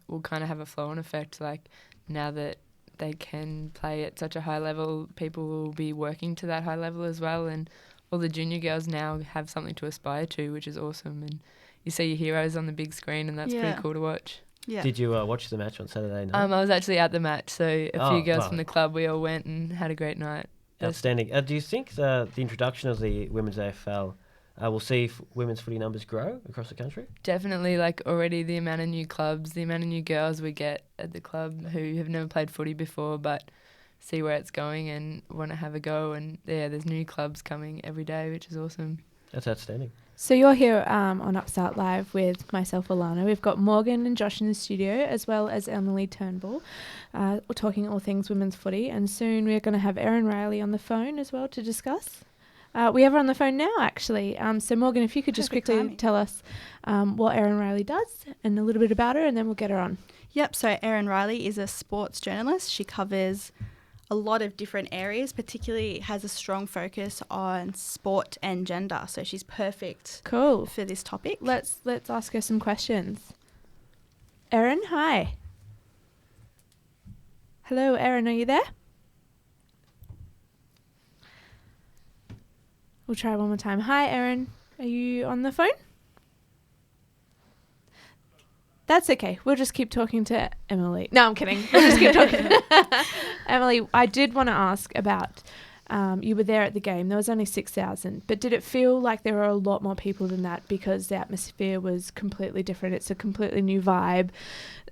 will kind of have a flow-on effect. Like, now that they can play at such a high level, people will be working to that high level as well. And all the junior girls now have something to aspire to, which is awesome. And you see your heroes on the big screen, and that's pretty cool to watch. Yeah. Did you watch the match on Saturday night? I was actually at the match. So a few girls from the club, we all went and had a great night. Outstanding. Do you think the introduction of the women's AFL will see women's footy numbers grow across the country? Definitely. Like, already the amount of new clubs, the amount of new girls we get at the club who have never played footy before but see where it's going and want to have a go. And there's new clubs coming every day, which is awesome. That's outstanding. So you're here on Upstart Live with myself, Alana. We've got Morgan and Josh in the studio, as well as Emily Turnbull. We're talking all things women's footy, and soon we're going to have Erin Riley on the phone as well to discuss. We have her on the phone now, actually. So Morgan, if you could just quickly tell us what Erin Riley does and a little bit about her, and then we'll get her on. Yep, so Erin Riley is a sports journalist. She covers a lot of different areas, particularly has a strong focus on sport and gender. So she's perfect Cool. for this topic. Let's ask her some questions. Erin, hi. Hello, Erin, are you there? We'll try one more time. Hi, Erin. Are you on the phone? That's okay. We'll just keep talking to Emily. No, I'm kidding. We'll just keep talking. Emily, I did want to ask about, you were there at the game. There was only 6,000. But did it feel like there were a lot more people than that because the atmosphere was completely different? It's a completely new vibe.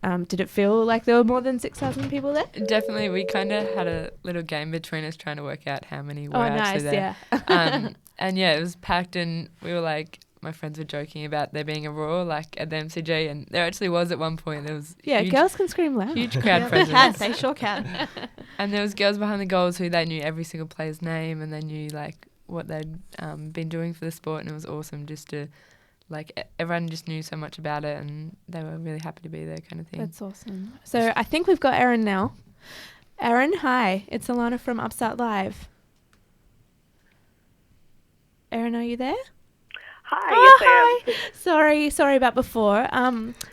Did it feel like there were more than 6,000 people there? Definitely. We kind of had a little game between us trying to work out how many were actually there. Yeah. And yeah, it was packed, and we were like, my friends were joking about there being a roar like at the MCG, and there actually was at one point. There was girls can scream loud. huge crowd They presence. can, they sure can. And there was girls behind the goals who they knew every single player's name, and they knew like what they'd been doing for the sport, and it was awesome just to everyone just knew so much about it, and they were really happy to be there, kind of thing. That's awesome. So I think we've got Erin now. Erin, hi. It's Alana from Upstart Live. Erin, are you there? Hi, yes I am. Sorry about before.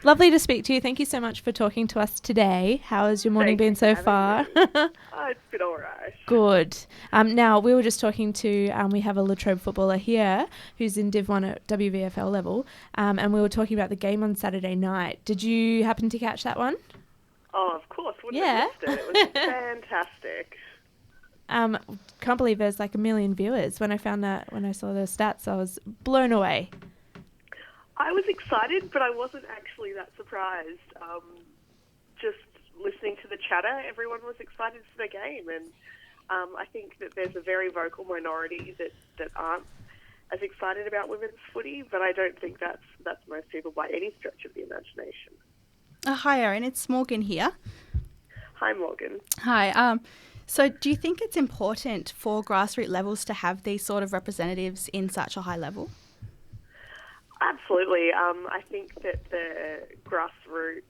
Lovely to speak to you. Thank you so much for talking to us today. How has your morning been so far? It's been all right. Good. Now, we were just talking to, we have a Latrobe footballer here who's in Div 1 at WVFL level, and we were talking about the game on Saturday night. Did you happen to catch that one? Oh, of course. Wouldn't have missed it. It was fantastic. Can't believe there's like 1 million viewers. When I saw the stats, I was blown away. I was excited, but I wasn't actually that surprised. Just listening to the chatter, everyone was excited for the game, and I think that there's a very vocal minority that aren't as excited about women's footy, but I don't think that's most people by any stretch of the imagination. Hi, Erin. It's Morgan here. Hi, Morgan. Hi. So do you think it's important for grassroots levels to have these sort of representatives in such a high level? Absolutely. I think that the grassroots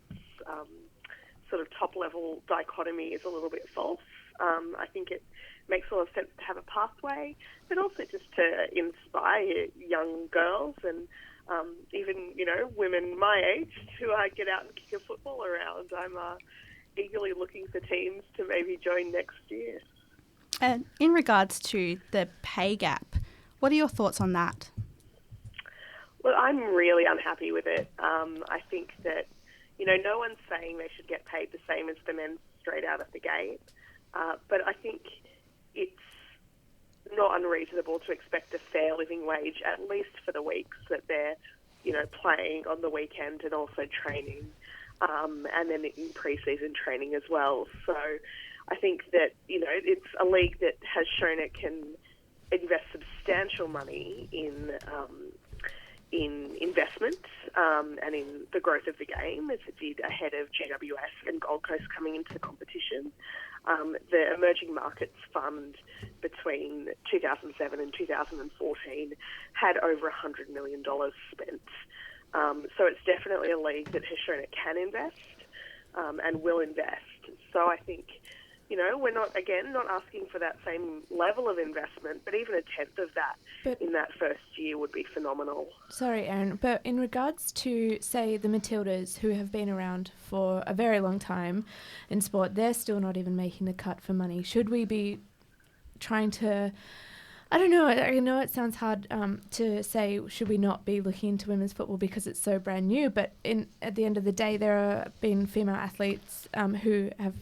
sort of top-level dichotomy is a little bit false. I think it makes a lot of sense to have a pathway, but also just to inspire young girls and even, women my age to get out and kick a football around. I'm eagerly looking for teams to maybe join next year. And in regards to the pay gap, what are your thoughts on that? Well, I'm really unhappy with it. I think that, no one's saying they should get paid the same as the men straight out of the gate. But I think it's not unreasonable to expect a fair living wage, at least for the weeks that they're, playing on the weekend and also training. And then in pre-season training as well. So I think that, it's a league that has shown it can invest substantial money in investment and in the growth of the game, as it did ahead of GWS and Gold Coast coming into the competition. The Emerging Markets Fund between 2007 and 2014 had over $100 million spent. So it's definitely a league that has shown it can invest and will invest. So I think, we're not asking for that same level of investment, but even a tenth of that in that first year would be phenomenal. Sorry, Erin, but in regards to, say, the Matildas, who have been around for a very long time in sport, they're still not even making the cut for money. Should we be trying to... I don't know. I know it sounds hard to say, should we not be looking into women's football because it's so brand new, but at the end of the day, there have been female athletes who have,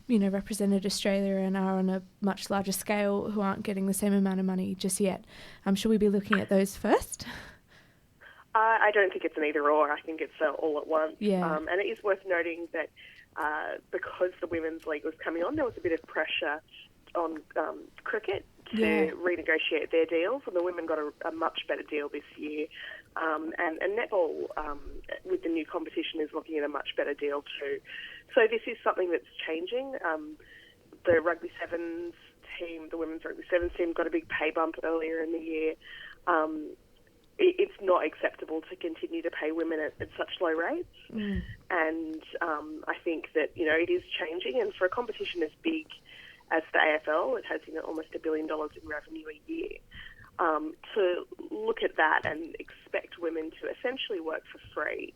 represented Australia and are on a much larger scale who aren't getting the same amount of money just yet. Should we be looking at those first? I don't think it's an either or. I think it's all at once. Yeah. And it is worth noting that because the Women's League was coming on, there was a bit of pressure on cricket to renegotiate their deals, and the women got a much better deal this year. And netball, with the new competition, is looking at a much better deal too. So this is something that's changing. The rugby sevens team, the women's rugby sevens team, got a big pay bump earlier in the year. It's not acceptable to continue to pay women at such low rates. And I think that, it is changing. And for a competition as big as the AFL. It has almost $1 billion in revenue a year. To look at that and expect women to essentially work for free,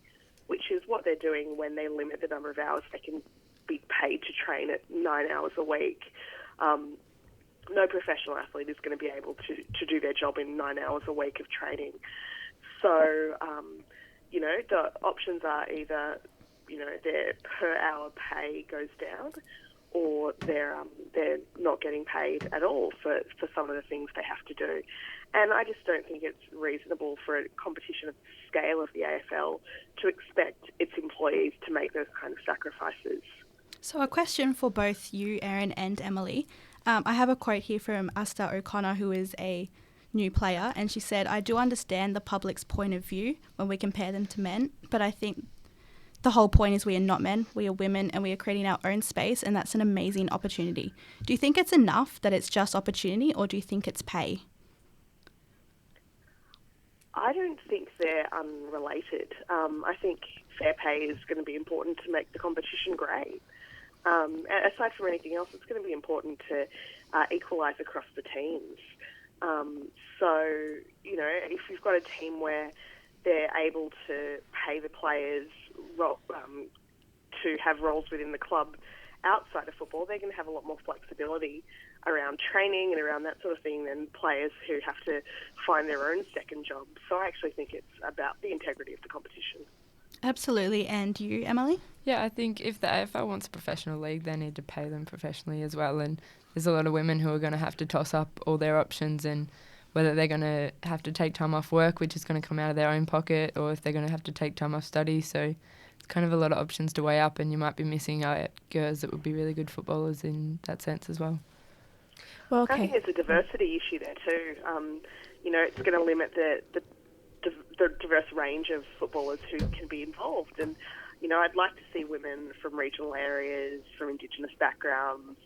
which is what they're doing when they limit the number of hours they can be paid to train at 9 hours a week. No professional athlete is going to be able to do their job in 9 hours a week of training. So, the options are either, their per hour pay goes down, or they're not getting paid at all for some of the things they have to do. And I just don't think it's reasonable for a competition of the scale of the AFL to expect its employees to make those kind of sacrifices. So a question for both you, Erin, and Emily. I have a quote here from Asta O'Connor, who is a new player, and she said, "I do understand the public's point of view when we compare them to men, but I think the whole point is we are not men, we are women, and we are creating our own space, and that's an amazing opportunity." Do you think it's enough that it's just opportunity, or do you think it's pay? I don't think they're unrelated. I think fair pay is going to be important to make the competition great. Aside from anything else, it's going to be important to equalise across the teams. If you've got a team where they're able to pay the players to have roles within the club outside of football, they're going to have a lot more flexibility around training and around that sort of thing than players who have to find their own second job. So I actually think it's about the integrity of the competition. Absolutely. And you, Emily? Yeah, I think if the AFL wants a professional league, they need to pay them professionally as well. And there's a lot of women who are going to have to toss up all their options, and whether they're going to have to take time off work, which is going to come out of their own pocket, or if they're going to have to take time off study. So it's kind of a lot of options to weigh up, and you might be missing out girls that would be really good footballers in that sense as well. Well, I think there's a diversity issue there too. It's going to limit the diverse range of footballers who can be involved. And, I'd like to see women from regional areas, from Indigenous backgrounds,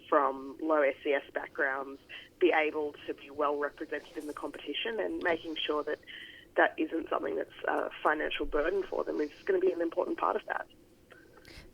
from low SES backgrounds, be able to be well represented in the competition, and making sure that that isn't something that's a financial burden for them is going to be an important part of that.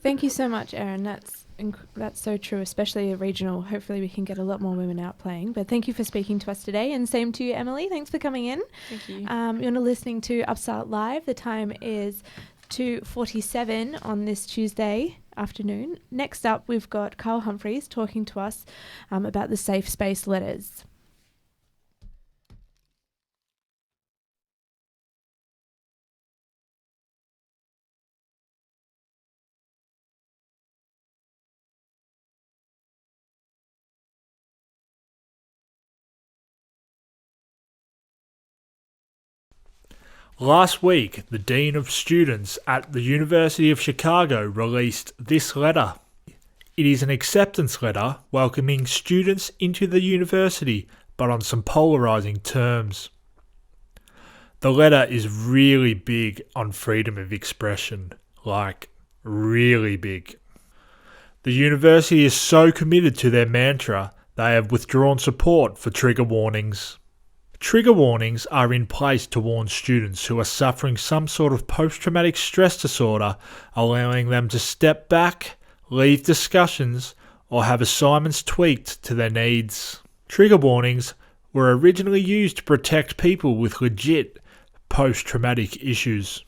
Thank you so much, Erin. That's so true, especially a regional. Hopefully we can get a lot more women out playing. But thank you for speaking to us today, and same to you, Emily. Thanks for coming in. Thank you. You're listening to Upstart Live. The time is 2:47 on this Tuesday afternoon. Next up, we've got Carl Humphreys talking to us about the Safe Space letters. Last week, the Dean of Students at the University of Chicago released this letter. It is an acceptance letter welcoming students into the university, but on some polarising terms. The letter is really big on freedom of expression, like really big. The university is so committed to their mantra, they have withdrawn support for trigger warnings. Trigger warnings are in place to warn students who are suffering some sort of post-traumatic stress disorder, allowing them to step back, leave discussions, or have assignments tweaked to their needs. Trigger warnings were originally used to protect people with legit post-traumatic issues.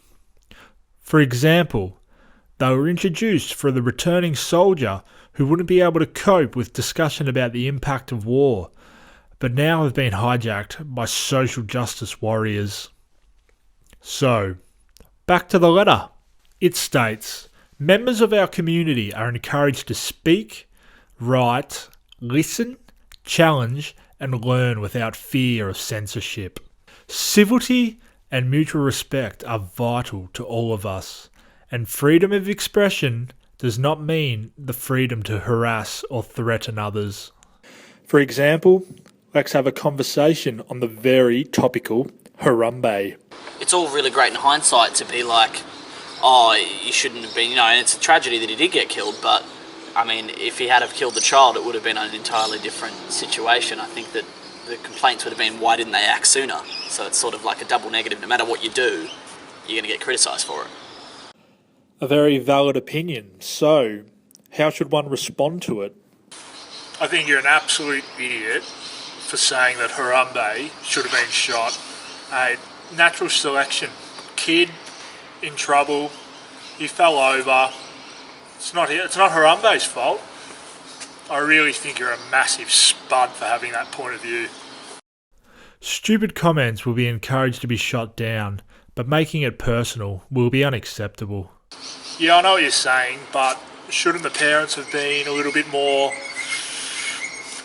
For example, they were introduced for the returning soldier who wouldn't be able to cope with discussion about the impact of war, but now have been hijacked by social justice warriors. So, back to the letter. It states, members of our community are encouraged to speak, write, listen, challenge, and learn without fear of censorship. Civility and mutual respect are vital to all of us, and freedom of expression does not mean the freedom to harass or threaten others. For example, let's have a conversation on the very topical Harambe. It's all really great in hindsight to be like, oh, you shouldn't have been, and it's a tragedy that he did get killed, but, I mean, if he had have killed the child, it would have been an entirely different situation. I think that the complaints would have been, why didn't they act sooner? So it's sort of like a double negative. No matter what you do, you're going to get criticised for it. A very valid opinion. So, how should one respond to it? I think you're an absolute idiot for saying that Harambe should have been shot. Natural selection. Kid in trouble. He fell over. It's not Harambe's fault. I really think you're a massive spud for having that point of view. Stupid comments will be encouraged to be shot down, but making it personal will be unacceptable. Yeah, I know what you're saying, but shouldn't the parents have been a little bit more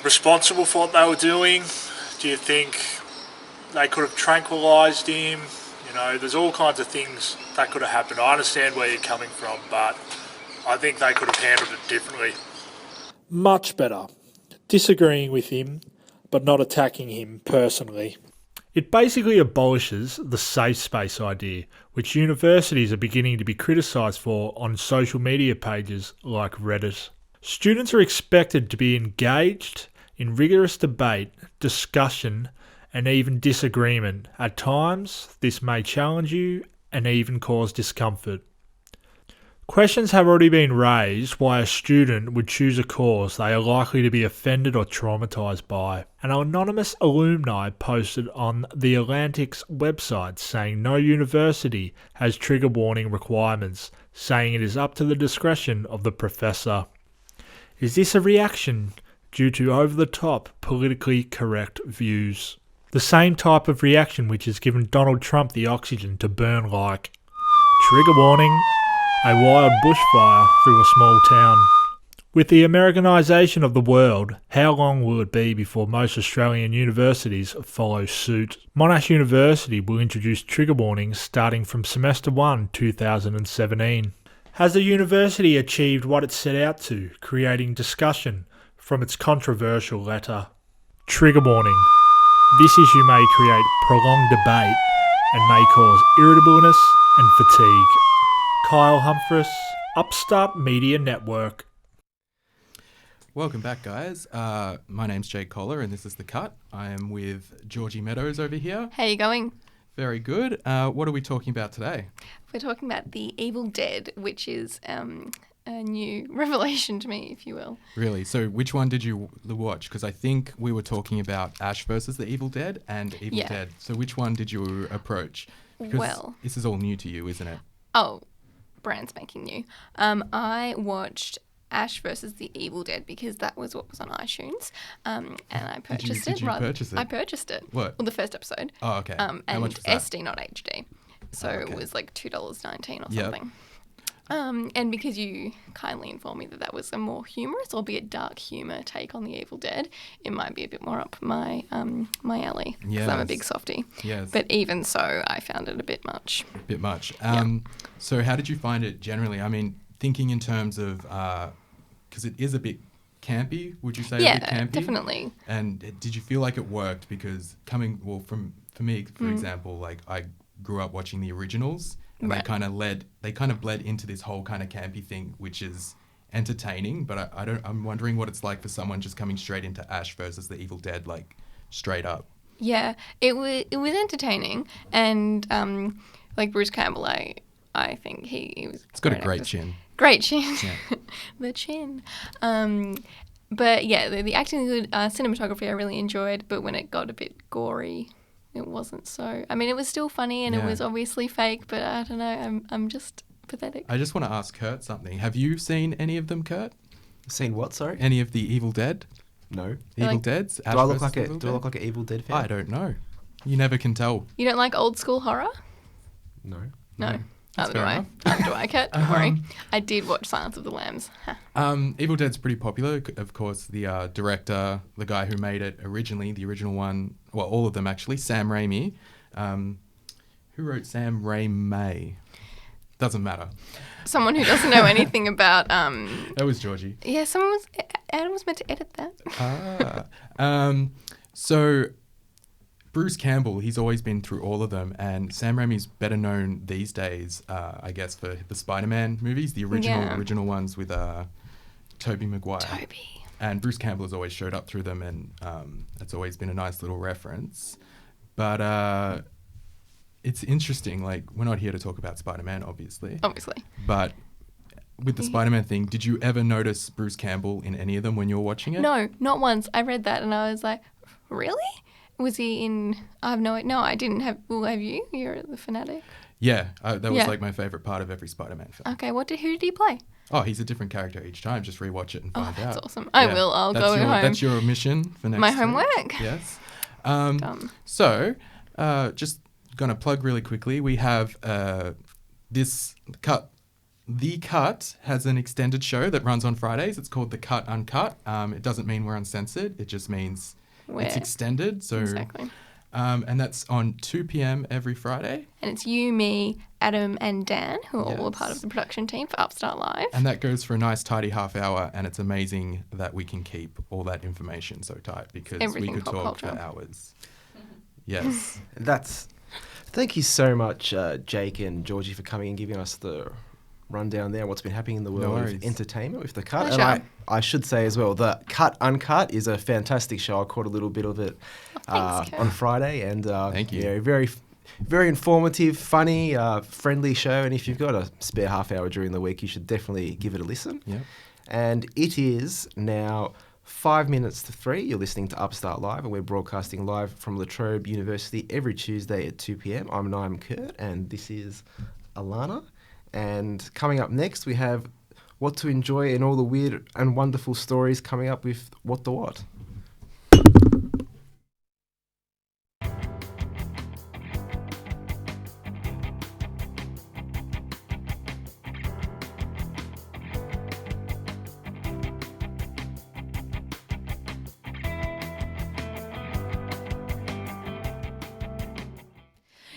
responsible for what they were doing? Do you think they could have tranquilised him? You know, there's all kinds of things that could have happened. I understand where you're coming from, but I think they could have handled it differently. Much better. Disagreeing with him, but not attacking him personally. It basically abolishes the safe space idea, which universities are beginning to be criticised for on social media pages like Reddit. Students are expected to be engaged in rigorous debate, discussion, and even disagreement. At times, this may challenge you and even cause discomfort. Questions have already been raised why a student would choose a course they are likely to be offended or traumatised by. An anonymous alumni posted on The Atlantic's website saying no university has trigger warning requirements, saying it is up to the discretion of the professor. Is this a reaction due to over-the-top, politically correct views? The same type of reaction which has given Donald Trump the oxygen to burn like trigger warning, a wild bushfire through a small town. With the Americanisation of the world, how long will it be before most Australian universities follow suit? Monash University will introduce trigger warnings starting from semester 1, 2017. Has the university achieved what it set out to, creating discussion from its controversial letter? Trigger warning. This issue may create prolonged debate and may cause irritableness and fatigue. Kyle Humphreys, Upstart Media Network. Welcome back, guys. My name's Jake Collar, and this is The Cut. I am with Georgie Meadows over here. How you going? Very good. What are we talking about today? We're talking about The Evil Dead, which is a new revelation to me, if you will. Really? So which one did you watch? Because I think we were talking about Ash versus The Evil Dead and Evil Dead. So which one did you approach? Because this is all new to you, isn't it? Oh, brand spanking new. I watched Ash versus the Evil Dead because that was what was on iTunes, and I purchased it. Did you purchase it? I purchased it. What? Well, the first episode. Oh, okay. And how much was that? SD, not HD. So okay. it was like $2.19 or something. And because you kindly informed me that was a more humorous, albeit dark humour take on the Evil Dead, it might be a bit more up my my alley because I'm a big softie. Yes. But even so, I found it a bit much. A bit much. So how did you find it generally? I mean, thinking in terms of, because it is a bit campy, would you say a bit campy? Yeah, definitely. And did you feel like it worked? Because for me, for example, like I grew up watching the originals. And they kind of bled into this whole kind of campy thing, which is entertaining. But I'm wondering what it's like for someone just coming straight into Ash versus the Evil Dead, like straight up. Yeah, it was entertaining, and like Bruce Campbell, I think he was. It's got a great chin. Great chin. Yeah. The chin. But yeah, the acting is good. Cinematography I really enjoyed, but when it got a bit gory, it wasn't so. I mean, it was still funny and it was obviously fake, but I don't know. I'm just pathetic. I just want to ask Kurt something. Have you seen any of them, Kurt? Seen what? Sorry. Any of the Evil Dead? No. Evil Deads? Do I look like an Evil Dead fan? I don't know. You never can tell. You don't like old school horror? No. Neither do I, Kurt. Don't worry. I did watch Silence of the Lambs. Evil Dead's pretty popular. Of course, the director, the guy who made it originally, the original one, well, all of them actually, Sam Raimi. Who wrote Sam Raimi? Doesn't matter. Someone who doesn't know anything about... That was Georgie. Yeah, Adam was meant to edit that. So... Bruce Campbell, he's always been through all of them, and Sam Raimi's better known these days, I guess, for the Spider-Man movies, the original ones with Tobey Maguire. And Bruce Campbell has always showed up through them, and it's always been a nice little reference. But it's interesting, like, we're not here to talk about Spider-Man, obviously. Obviously. But with the Spider-Man thing, did you ever notice Bruce Campbell in any of them when you were watching it? No, not once. I read that and I was like, really? Was he in? I have no. I didn't have. Well, have you? You're the fanatic. Yeah, that was like my favourite part of every Spider-Man film. Okay, who did he play? Oh, he's a different character each time. Just rewatch it and find out. That's awesome. I will. I'll go home. That's your mission for next My week. homework. Yes. So, just going to plug really quickly. We have this cut. The Cut has an extended show that runs on Fridays. It's called The Cut Uncut. It doesn't mean we're uncensored. It just means it's extended. So, exactly. And that's on 2 p.m. every Friday. And it's you, me, Adam, and Dan, who are all a part of the production team for Upstart Live. And that goes for a nice, tidy half hour. And it's amazing that we can keep all that information so tight because Everything we could talk culture. for hours. Yes. Thank you so much, Jake and Georgie, for coming and giving us the rundown there on what's been happening in the world of entertainment with The Cut. Pleasure. And I should say as well, The Cut Uncut is a fantastic show. I caught a little bit of it on Friday, and thank you. Very, very informative, funny, friendly show. And if you've got a spare half hour during the week, you should definitely give it a listen. Yeah. And it is now 5 minutes to 3. You're listening to Upstart Live, and we're broadcasting live from La Trobe University every Tuesday at 2 p.m. I'm Naim Kurt, and this is Alana. And coming up next, we have what to enjoy and all the weird and wonderful stories coming up with What the What.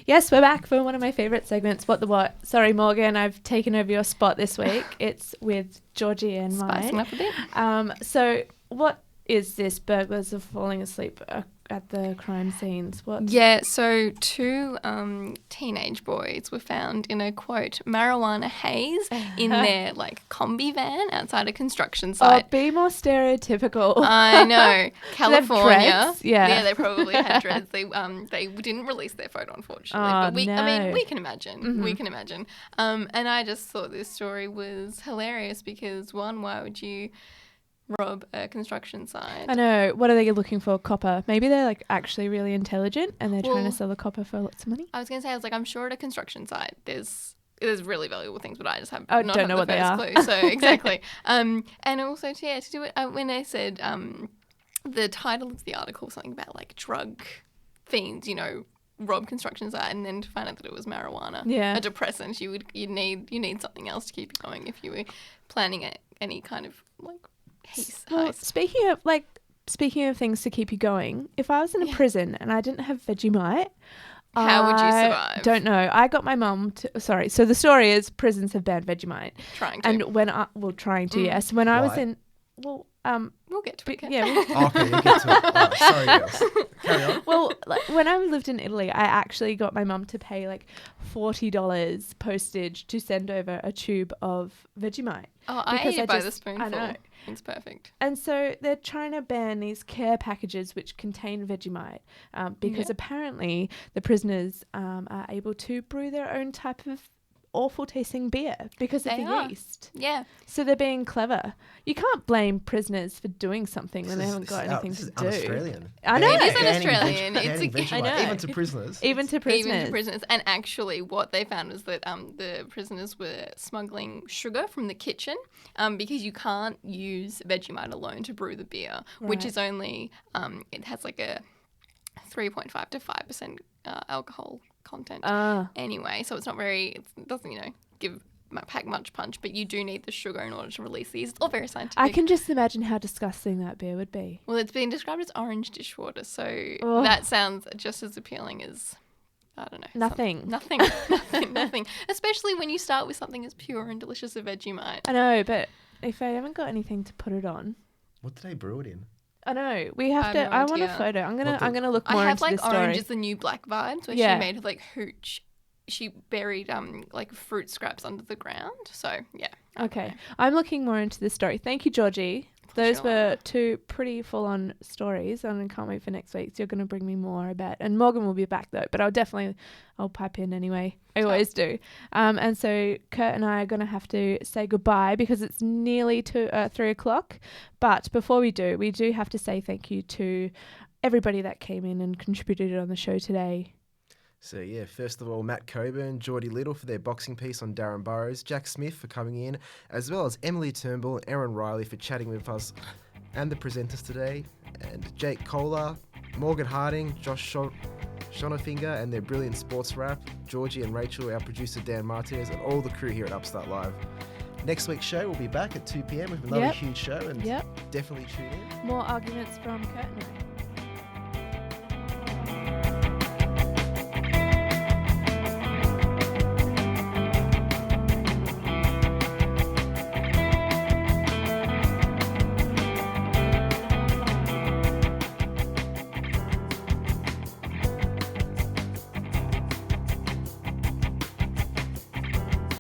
Yes, we're back for one of my favourite segments, What the What. Sorry, Morgan, I've taken over your spot this week. It's with Georgie and Spicing mine. up a bit. So what is this? Burglars are falling asleep at the crime scenes. What? Yeah, so 2 teenage boys were found in a, quote, marijuana haze in their, combi van outside a construction site. Oh, be more stereotypical. I know. California. Dreads? Yeah. they probably had dreads. They didn't release their photo, unfortunately. But we can imagine. Mm-hmm. We can imagine. And I just thought this story was hilarious because, one, why would you rob a construction site? I know. What are they looking for? Copper. Maybe they're actually really intelligent and they're trying to sell the copper for lots of money. I was going to say, I'm sure at a construction site there's really valuable things, but I just have don't know what they are. clue. So exactly. And also to do it when I said the title of the article was something about drug fiends, rob construction site, and then to find out that it was marijuana, a depressant, you need something else to keep you going if you were planning any kind of heist. Well, speaking of things to keep you going, if I was in a prison and I didn't have Vegemite, how would you survive? Don't know. I got my mum to. Sorry. So the story is prisons have banned Vegemite. Trying to. And trying to. Yes. When I was in. Well, we'll get to it. Yeah. Okay, you get to it. Oh, sorry, girls. Carry on. Well, when I lived in Italy, I actually got my mum to pay $40 postage to send over a tube of Vegemite. Oh, I ate it by the spoonful. I know. It's perfect. And so they're trying to ban these care packages which contain Vegemite because apparently the prisoners are able to brew their own type of awful tasting beer because of the yeast. Yeah. So they're being clever. You can't blame prisoners for doing something when they haven't got anything to do. Un-Australian. I know. It is un-Australian. I know. Even to prisoners. Even to prisoners. And actually what they found was that the prisoners were smuggling sugar from the kitchen because you can't use Vegemite alone to brew the beer, which is only, it has a 3.5 to 5% alcohol content anyway, so it's not it doesn't pack much punch, but you do need the sugar in order to release these. It's all very scientific. I can just imagine how disgusting that beer would be. Well, it's been described as orange dishwater, so that sounds just as appealing as, I don't know. Nothing. Especially when you start with something as pure and delicious as Vegemite. I know, but if I haven't got anything to put it on. What do they brew it in? I know. We have to. I want a photo. I'm gonna look more into this story. Orange is the new black vibes, where she made hooch. She buried fruit scraps under the ground. So yeah. Okay. I'm looking more into this story. Thank you, Georgie. Those were two pretty full-on stories, and I can't wait for next week. So you're going to bring me more, I bet. And Morgan will be back though, but I'll pipe in anyway. I always do. And so Kurt and I are going to have to say goodbye because it's nearly 3:00. But before we do have to say thank you to everybody that came in and contributed on the show today. So, yeah, first of all, Matt Coburn, Geordie Little for their boxing piece on Darren Burrows, Jack Smith for coming in, as well as Emily Turnbull and Erin Riley for chatting with us and the presenters today, and Jake Kohler, Morgan Harding, Josh Schonafinger and their brilliant sports wrap, Georgie and Rachel, our producer Dan Martinez, and all the crew here at Upstart Live. Next week's show will be back at 2 p.m. with another huge show, and definitely tune in. More arguments from Kurt and I.